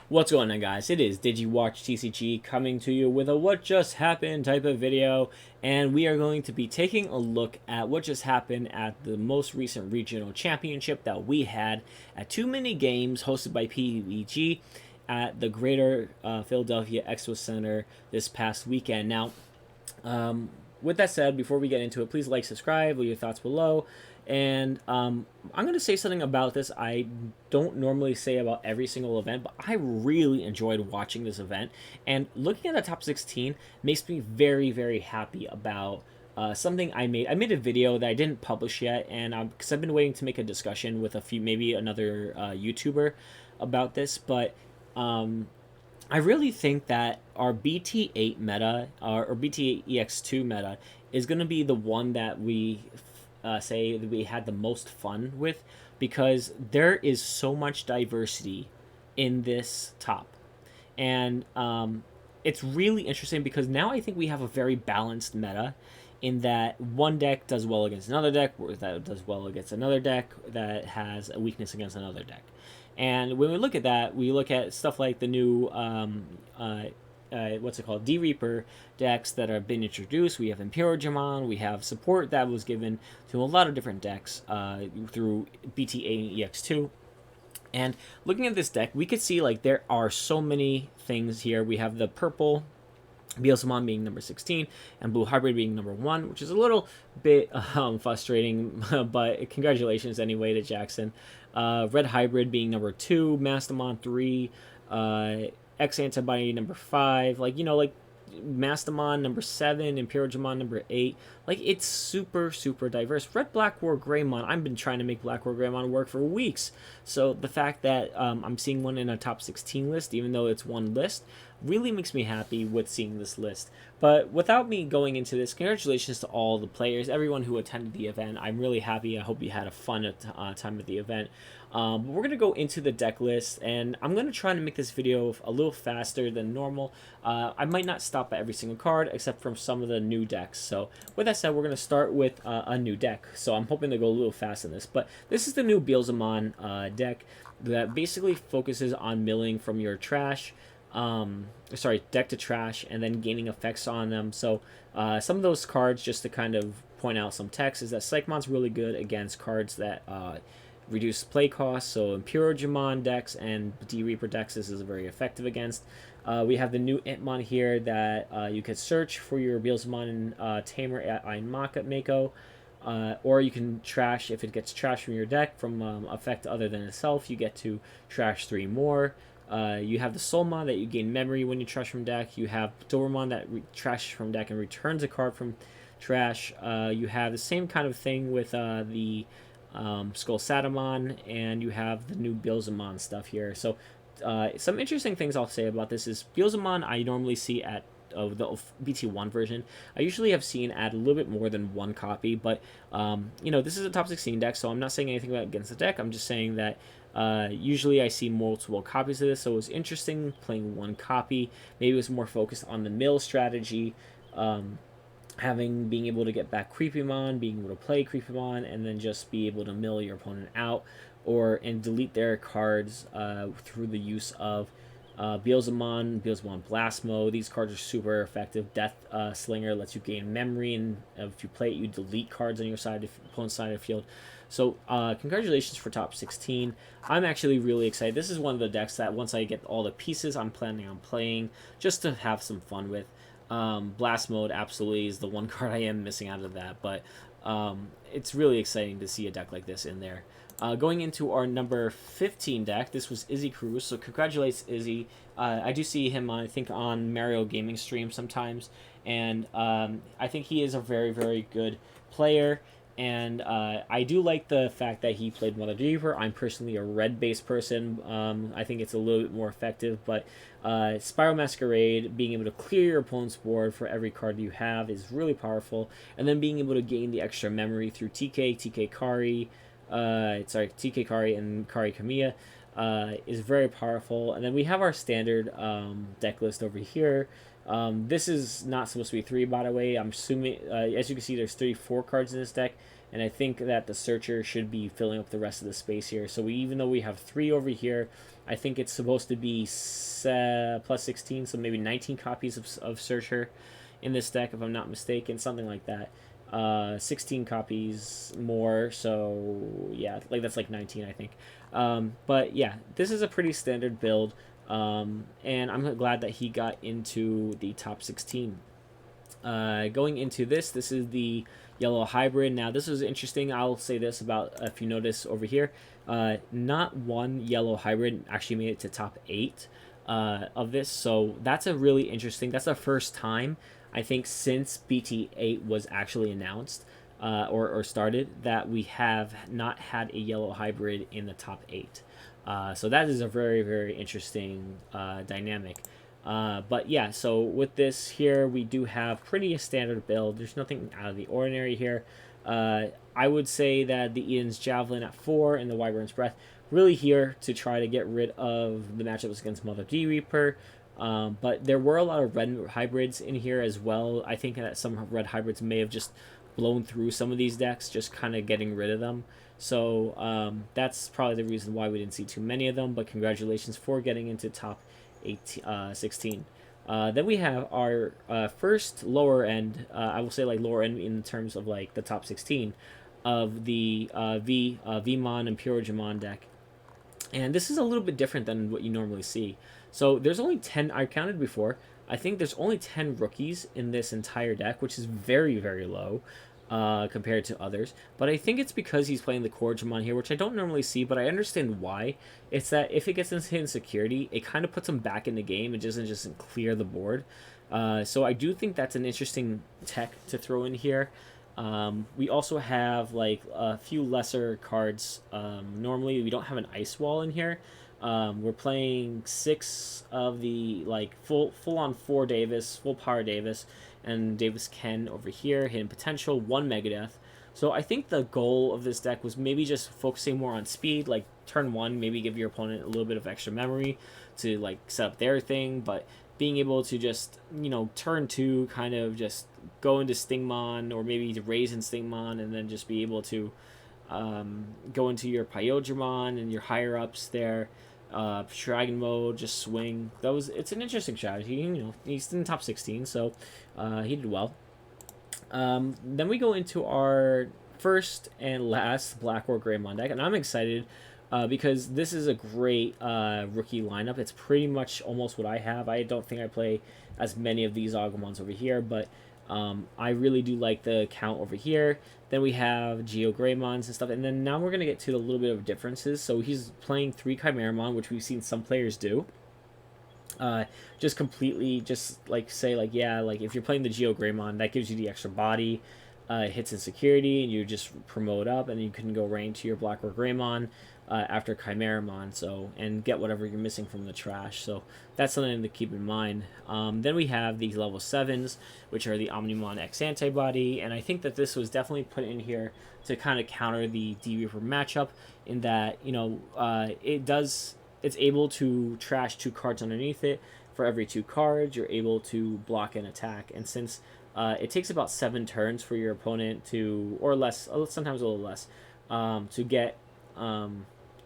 What's going on, guys? It is DigimonTCG coming to you with a what just happened type of video, and we are going to be taking a look at what just happened at the most recent regional championship that we had at TooManyGames hosted by PPG at the Greater Philadelphia Expo Center this past weekend. Now, with that said, before we get into it, please like, subscribe, leave your thoughts below. And I'm going to say something about this I don't normally say about every single event, but I really enjoyed watching this event. And looking at the top 16 makes me very, very happy about something I made. I made a video that I didn't publish yet, and because I've been waiting to make a discussion with maybe another YouTuber about this, but I really think that our BT8 meta, or BT8EX2 meta, is going to be the one that we say that we had the most fun with, because there is so much diversity in this top. And it's really interesting because now I think we have a very balanced meta in that one deck does well against another deck, that does well against another deck that has a weakness against another deck. And when we look at that, we look at stuff like the new what's it called, D-Reaper decks that have been introduced. We have Digimon, we have support that was given to a lot of different decks through BT8 and EX2. And looking at this deck, we could see like there are so many things here. We have the purple Digimon being number 16 and blue hybrid being number 1, which is a little bit frustrating, but congratulations anyway to Jackson. Red hybrid being number 2, Mastamon 3, X antibody number 5, like Mastamon number 7, Digimon number 8. Like, it's super diverse. Red Black War Greymon, I've been trying to make Black War Greymon work for weeks, so the fact that I'm seeing one in a top 16 list, even though it's one list, really makes me happy with seeing this list. But without me going into this, congratulations to all the players, everyone who attended the event. I'm really happy. I hope you had a fun time at the event. But we're going to go into the deck list, and I'm going to try to make this video a little faster than normal. I might not stop at every single card, except from some of the new decks. So with that said, we're going to start with a new deck. So I'm hoping to go a little fast in this. But this is the new Digimon deck that basically focuses on milling from your trash. Deck to trash, and then gaining effects on them. So some of those cards, just to kind of point out some text, is that Psychmon's really good against cards that reduce play costs. So Digimon decks and D-Reaper decks, this is very effective against. We have the new Itmon here that you could search for your Digimon Tamer at Mako. Or you can trash, if it gets trashed from your deck from effect other than itself, you get to trash 3 more. You have the Soulmon that you gain memory when you trash from deck. You have Dormon that trashes from deck and returns a card from trash. You have the same kind of thing with the Skull Satamon, and you have the new Digimon stuff here. So some interesting things I'll say about this is Digimon I normally see at the BT1 version. I usually have seen add a little bit more than 1 copy, but this is a top 16 deck, so I'm not saying anything about against the deck. I'm just saying that usually I see multiple copies of this, so it was interesting playing 1 copy. Maybe it was more focused on the mill strategy, being able to get back Creepymon, being able to play Creepymon, and then just be able to mill your opponent out, and delete their cards through the use of Digimon Blast Mode. These cards are super effective. Death Slinger lets you gain memory, and if you play it, you delete cards on your side, opponent's side of the field. So congratulations for top 16. I'm actually really excited. This is one of the decks that once I get all the pieces, I'm planning on playing just to have some fun with. Blast Mode absolutely is the one card I am missing out of that, but it's really exciting to see a deck like this in there. Going into our number 15 deck, this was Izzy Cruz, so congratulations, Izzy. I do see him, I think, on Mario Gaming stream sometimes, and I think he is a very good player, and I do like the fact that he played Mother Reaper. I'm personally a red-based person. I think it's a little bit more effective, but Spiral Masquerade, being able to clear your opponent's board for every card you have is really powerful, and then being able to gain the extra memory through TK Kari, TK Kari and Kari Kamiya is very powerful. And then we have our standard deck list over here. This is not supposed to be 3, by the way. I'm assuming, as you can see, there's 34 cards in this deck, and I think that the searcher should be filling up the rest of the space here. So even though we have 3 over here, I think it's supposed to be plus 16, so maybe 19 copies of Searcher in this deck, if I'm not mistaken, something like that. 16 copies more, so yeah, like that's like 19, I think. But yeah, this is a pretty standard build, and I'm glad that he got into the top 16. Going into this is the yellow hybrid. Now, this is interesting. I'll say this about, if you notice over here, not one yellow hybrid actually made it to top 8 of this. So that's a really interesting. That's the first time, I think, since BT8 was actually announced or started, that we have not had a yellow hybrid in the top 8. So that is a very, very interesting dynamic. But yeah, so with this here, we do have pretty a standard build. There's nothing out of the ordinary here. I would say that the Eden's Javelin at 4 and the Wyvern's Breath really here to try to get rid of the matchups against Mother D Reaper. But there were a lot of red hybrids in here as well. I think that some red hybrids may have just blown through some of these decks, just kind of getting rid of them. So that's probably the reason why we didn't see too many of them. But congratulations for getting into top 16. Then we have our first lower end, I will say like lower end in terms of like the top 16 of the Vmon and Purojamon deck. And this is a little bit different than what you normally see. So there's only 10, I counted before, I think there's only 10 rookies in this entire deck, which is very, very low compared to others. But I think it's because he's playing the Corjamon here, which I don't normally see, but I understand why. It's that if it gets into insecurity, it kind of puts him back in the game. It doesn't clear the board. So I do think that's an interesting tech to throw in here. We also have like a few lesser cards. Normally we don't have an Ice Wall in here. We're playing 6 of the like full on 4 Davis, full power Davis, and Davis Ken over here, hidden potential, 1 Megadeth. So I think the goal of this deck was maybe just focusing more on speed, like turn 1, maybe give your opponent a little bit of extra memory to like set up their thing, but being able to just, turn 2 kind of just go into Stingmon, or maybe to raise in Stingmon, and then just be able to go into your Pyodramon and your higher ups there. Dragon mode, just swing. It's an interesting strategy. He's in the top 16, so he did well. Then we go into our first and last Black or Greymon deck, and I'm excited because this is a great rookie lineup. It's pretty much almost what I have. I don't think I play as many of these Agumons over here, but I really do like the count over here. Then we have Geo Greymons and stuff, and then now we're going to get to a little bit of differences. So he's playing 3 Chimeramon, which we've seen some players do. Just completely, just like say like, yeah, like if you're playing the Geo Greymon, that gives you the extra body, hits insecurity, and you just promote up, and you can go right into your Black or Greymon after Chimeramon, and get whatever you're missing from the trash. So that's something to keep in mind. Then we have these level 7s, which are the Omnimon X Antibody, and I think that this was definitely put in here to kind of counter the D-Reaper matchup, in that, it's able to trash 2 cards underneath it. For every 2 cards, you're able to block an attack, and since it takes about 7 turns for your opponent to, or less, sometimes a little less, to get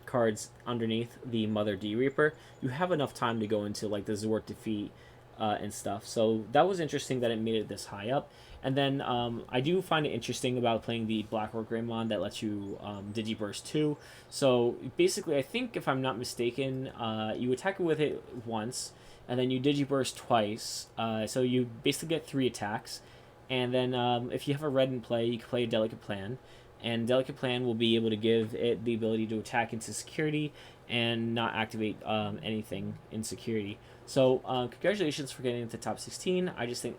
cards underneath the Mother D Reaper, you have enough time to go into like the Zwart defeat and stuff. So that was interesting that it made it this high up. And then I do find it interesting about playing the Black or Greymon that lets you Digiburst 2. So basically, I think if I'm not mistaken, you attack it with it once, and then you Digiburst twice. So you basically get 3 attacks. And then if you have a red in play, you can play a Delicate Plan. And Delicate Plan will be able to give it the ability to attack into security and not activate anything in security. So congratulations for getting into top 16.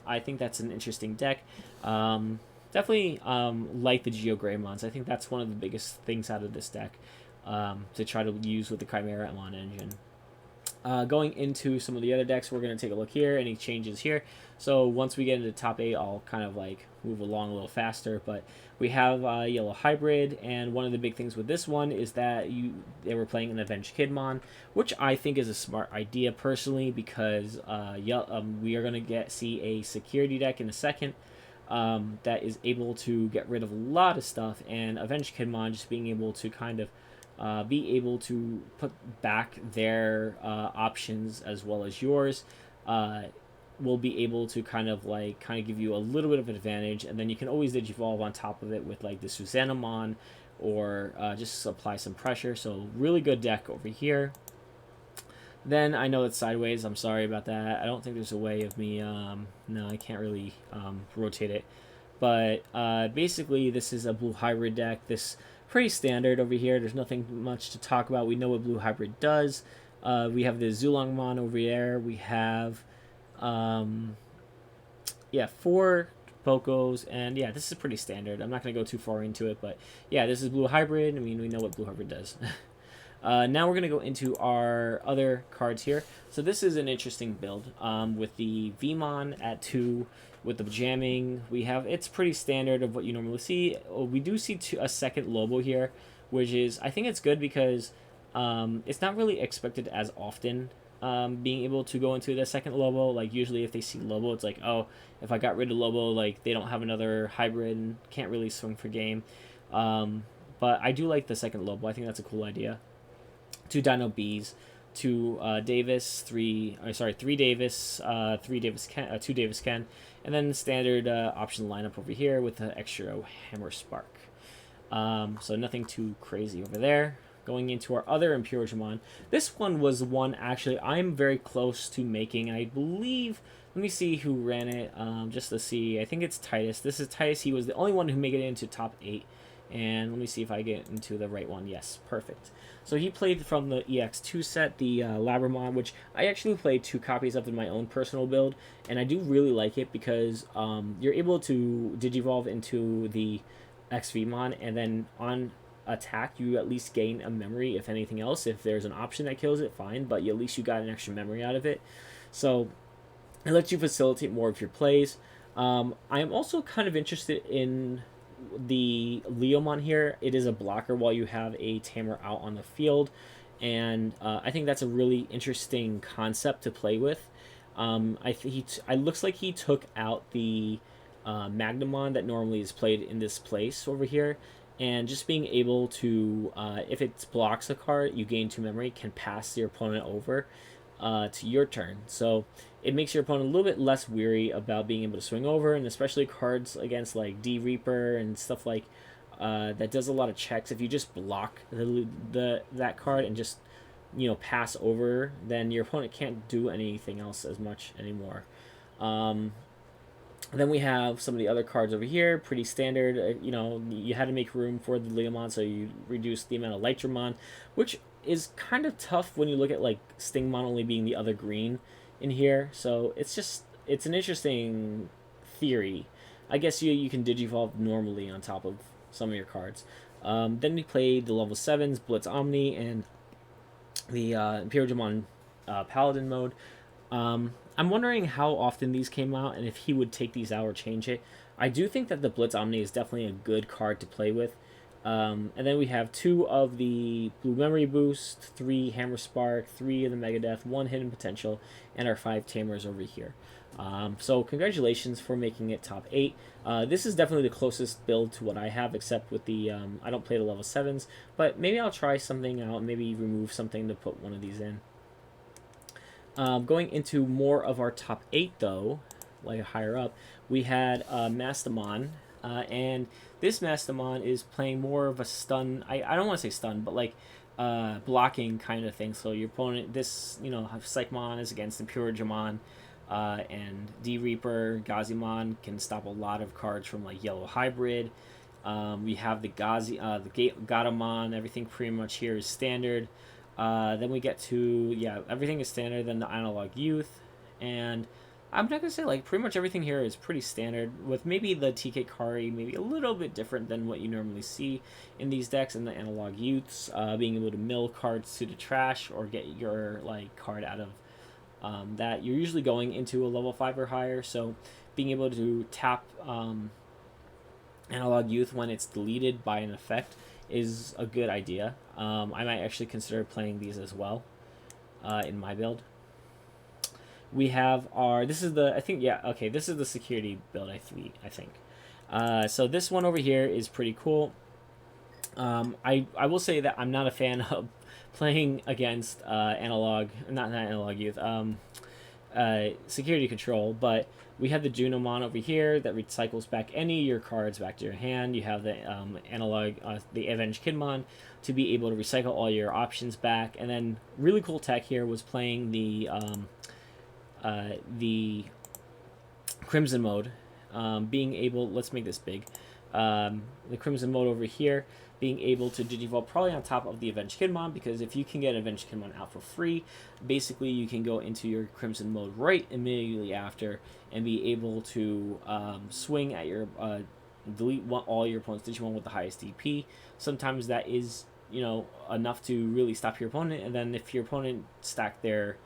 I think that's an interesting deck. Definitely like the Geo Greymons. I think that's one of the biggest things out of this deck to try to use with the Chimeramon engine. Going into some of the other decks, we're going to take a look here. Any changes here? So once we get into top 8, I'll kind of like move along a little faster. But we have Yellow Hybrid, and one of the big things with this one is that they were playing an Avenged Kidmon, which I think is a smart idea personally, because we are going to see a security deck in a second that is able to get rid of a lot of stuff, and Avenged Kidmon just being able to kind of be able to put back their options as well as yours. Will be able to kind of give you a little bit of an advantage, and then you can always digivolve on top of it with like the Susanamon, or just apply some pressure. So really good deck over here. Then I know it's sideways. I'm sorry about that. I don't think there's a way of me. No, I can't really rotate it. But basically, this is a blue hybrid deck. This pretty standard over here. There's nothing much to talk about. We know what blue hybrid does. We have the Zulongmon over there. We have, yeah, 4 Pokos, and yeah, this is pretty standard. I'm not going to go too far into it, but yeah, this is blue hybrid. I mean, we know what blue hybrid does. Now we're going to go into our other cards here. So this is an interesting build with the Vmon at 2, with the jamming. It's pretty standard of what you normally see. We do see a second Lobo here, which is, I think it's good because it's not really expected as often, being able to go into the second Lobo. Like usually if they see Lobo, it's like, oh, if I got rid of Lobo, like they don't have another hybrid and can't really swing for game. But I do like the second Lobo. I think that's a cool idea. 2 Dino Bees, 2 Davis, 3 Davis, 2 Davis Ken, and then standard option lineup over here with the extra Hammer Spark. So nothing too crazy over there. Going into our other Imperial, this one was one actually I'm very close to making. I believe, let me see who ran it, just to see. I think it's Titus. This is Titus. He was the only one who made it into top 8. And let me see if I get into the right one. Yes, perfect. So he played from the EX2 set, the Labramon, which I actually played 2 copies of in my own personal build, and I do really like it because you're able to digivolve into the XVmon, and then on attack you at least gain a memory. If anything else, if there's an option that kills it, fine, but at least you got an extra memory out of it. So it lets you facilitate more of your plays. I am also kind of interested in the Leomon here. It is a blocker while you have a Tamer out on the field, and I think that's a really interesting concept to play with. It looks like he took out the Magnamon that normally is played in this place over here, and just being able to, if it blocks a card, you gain 2 memory, can pass your opponent over to your turn. So it makes your opponent a little bit less weary about being able to swing over, and especially cards against like D Reaper and stuff like that does a lot of checks. If you just block that card and just pass over, then your opponent can't do anything else as much anymore. Then we have some of the other cards over here, pretty standard. You had to make room for the Leomon, so you reduced the amount of Lightramon, which is kind of tough when you look at like Stingmon only being the other green in here. So it's an interesting theory. I guess you can digivolve normally on top of some of your cards. Then we played the level 7s, Blitz Omni, and the Imperial Paladin mode. I'm wondering how often these came out and if he would take these out or change it. I do think that the Blitz Omni is definitely a good card to play with. And then we have 2 of the Blue Memory Boost, 3 Hammer Spark, 3 of the Megadeth, 1 Hidden Potential, and our 5 Tamers over here. So congratulations for making it top 8. This is definitely the closest build to what I have, except with the, I don't play the level 7s, but maybe I'll try something out, maybe remove something to put one of these in. Going into more of our top 8 though, like higher up, we had Mastamon, and this Mastamon is playing more of a stun. I don't want to say stun, but like blocking kind of thing. So your opponent, Psychmon is against Imperial, and D Reaper, Gazimon can stop a lot of cards from like Yellow Hybrid. We have the Gatomon. Everything pretty much here is standard. Then we get to, everything is standard. Then the Analog Youth, and I'm not gonna say like pretty much everything here is pretty standard, with maybe the TK Kari maybe a little bit different than what you normally see in these decks, and the Analog Youths being able to mill cards to the trash or get your like card out of that. You're usually going into a level 5 or higher, so being able to tap Analog Youth when it's deleted by an effect is a good idea. I might actually consider playing these as well in my build. We have this is the security build, I think. So this one over here is pretty cool. I will say that I'm not a fan of playing against not analog youth, security control, but we have the Junimon over here that recycles back any of your cards back to your hand. You have the the Avenged Kidmon to be able to recycle all your options back. And then really cool tech here was playing the Crimson mode, being able, let's make this big, the Crimson mode over here, being able to Digivolve probably on top of the Avenged Kidmon, because if you can get Avenged Kidmon out for free, basically you can go into your Crimson mode right immediately after and be able to swing at your delete all your opponent's Digimon with the highest DP. Sometimes that is, enough to really stop your opponent, and then if your opponent stacked their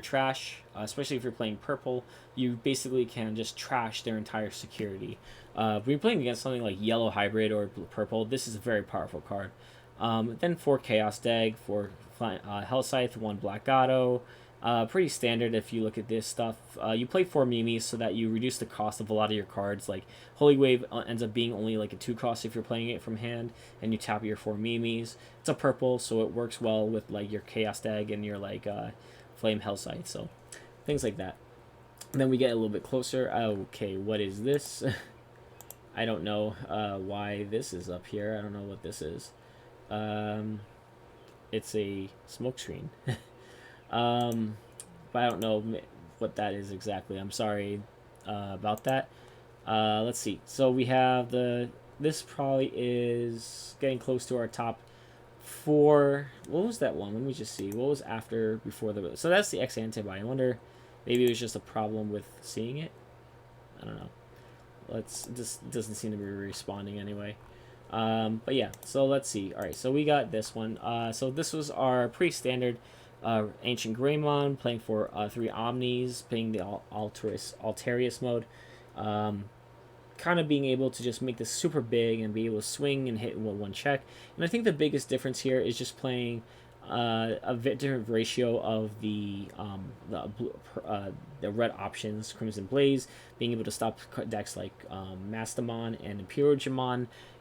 trash, especially if you're playing purple, you basically can just trash their entire security. If you're playing against something like yellow hybrid or purple, this is a very powerful card. Then 4 Chaos Dag, 4 Hell Scythe, 1 Black Auto. Pretty standard if you look at this stuff. You play 4 Mimis so that you reduce the cost of a lot of your cards. Like Holy Wave ends up being only like a 2 cost if you're playing it from hand, and you tap your 4 Mimis. It's a purple, so it works well with like your Chaos Dag and your like Flame Hell Scythe, so things like that. And then we get a little bit closer. Okay, what is this? I don't know why this is up here. I don't know what this is. It's a smoke screen. But I don't know what that is exactly. I'm sorry about that. Let's see. So we have this probably is getting close to our top 4. What was that one? Let me just see. What was before the... So that's the X antibody. I wonder, maybe it was just a problem with seeing it. I don't know. This doesn't seem to be responding anyway. But yeah, so let's see. All right, so we got this one. So this was our pretty standard Ancient Greymon, playing for 3 Omnis, playing the Altarius mode. Kind of being able to just make this super big and be able to swing and hit with 1 check. And I think the biggest difference here is just playing a different ratio of the red options, Crimson Blaze, being able to stop decks like Mastamon and Imperial,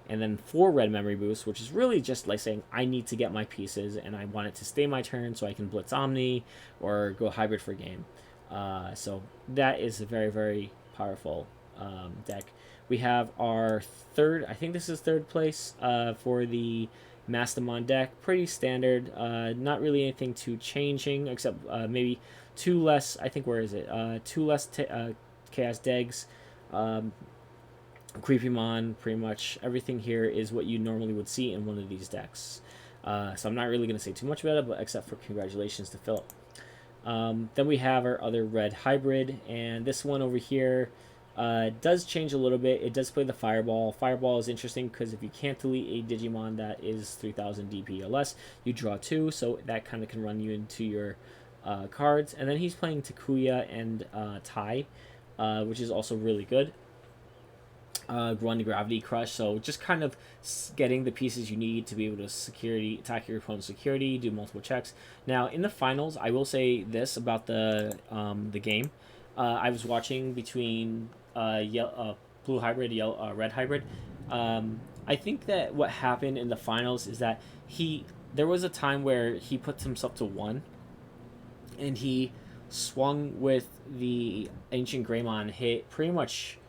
and then 4 red memory boosts, which is really just like saying I need to get my pieces and I want it to stay my turn so I can Blitz Omni or go hybrid for game. So that is a very, very powerful deck. We have our I think this is 3rd place for the Mastamon deck. Pretty standard, not really anything too changing except maybe 2 less, I think, where is it? 2 less Chaos Dags, Creepymon, pretty much everything here is what you normally would see in one of these decks. So I'm not really going to say too much about it, but except for congratulations to Philip. Then we have our other red hybrid, and this one over here does change a little bit. It does play the Fireball. Fireball is interesting because if you can't delete a Digimon that is 3000 DP or less, you draw 2, so that kind of can run you into your cards. And then he's playing Takuya and Tai, which is also really good. Run Gravity Crush, so just kind of getting the pieces you need to be able to attack your opponent's security, do multiple checks. Now in the finals, I will say this about the game. I was watching between blue hybrid, red hybrid. I think that what happened in the finals is that there was a time where he put himself to 1, and he swung with the Ancient Greymon, hit pretty much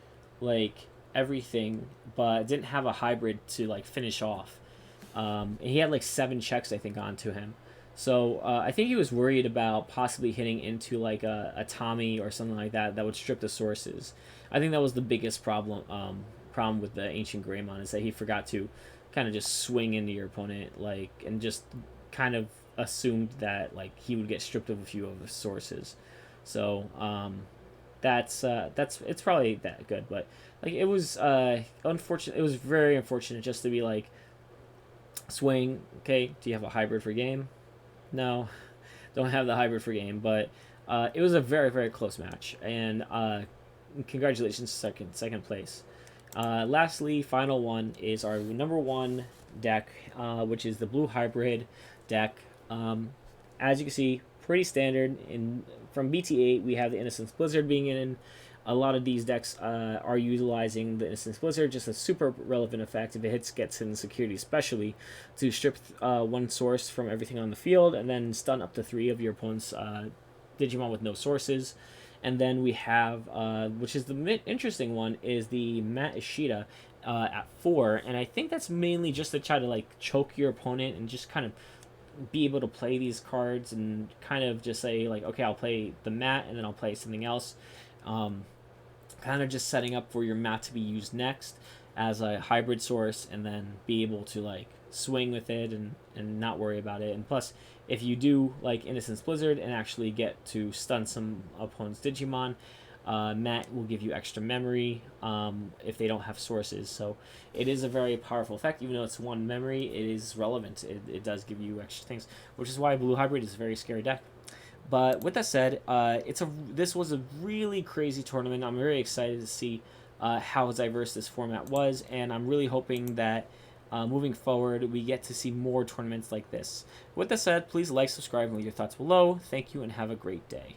like everything, but didn't have a hybrid to like finish off. And he had like 7 checks, I think, onto him. So I think he was worried about possibly hitting into like a Tommy or something like that would strip the sources. I think that was the biggest problem with the Ancient Greymon, is that he forgot to kind of just swing into your opponent, and just kind of assumed that like he would get stripped of a few of the sources. So it's probably that good, but like it was unfortunate. It was very unfortunate just to be like, swing. Okay, do you have a hybrid for game? No, don't have the hybrid for game. But it was a very, very close match, and congratulations, second place. Lastly, final one is our number 1 deck, which is the blue hybrid deck. As you can see, pretty standard. From BT8, we have the Innocence Blizzard being in. A lot of these decks are utilizing the Instant Blizzard, just a super relevant effect if it gets in security, especially to strip one source from everything on the field and then stun up to 3 of your opponent's Digimon with no sources. And then we have, which is the interesting one, is the Matt Ishida at 4, and I think that's mainly just to try to like choke your opponent and just kind of be able to play these cards and kind of just say like, okay, I'll play the Matt and then I'll play something else. Kind of just setting up for your Matt to be used next as a hybrid source, and then be able to like swing with it and not worry about it. And plus, if you do like Innocence Blizzard and actually get to stun some opponent's Digimon, Matt will give you extra memory if they don't have sources. So it is a very powerful effect. Even though it's 1 memory, it is relevant. It does give you extra things, which is why Blue Hybrid is a very scary deck. But with that said, this was a really crazy tournament. I'm very excited to see how diverse this format was, and I'm really hoping that moving forward we get to see more tournaments like this. With that said, please like, subscribe, and leave your thoughts below. Thank you, and have a great day.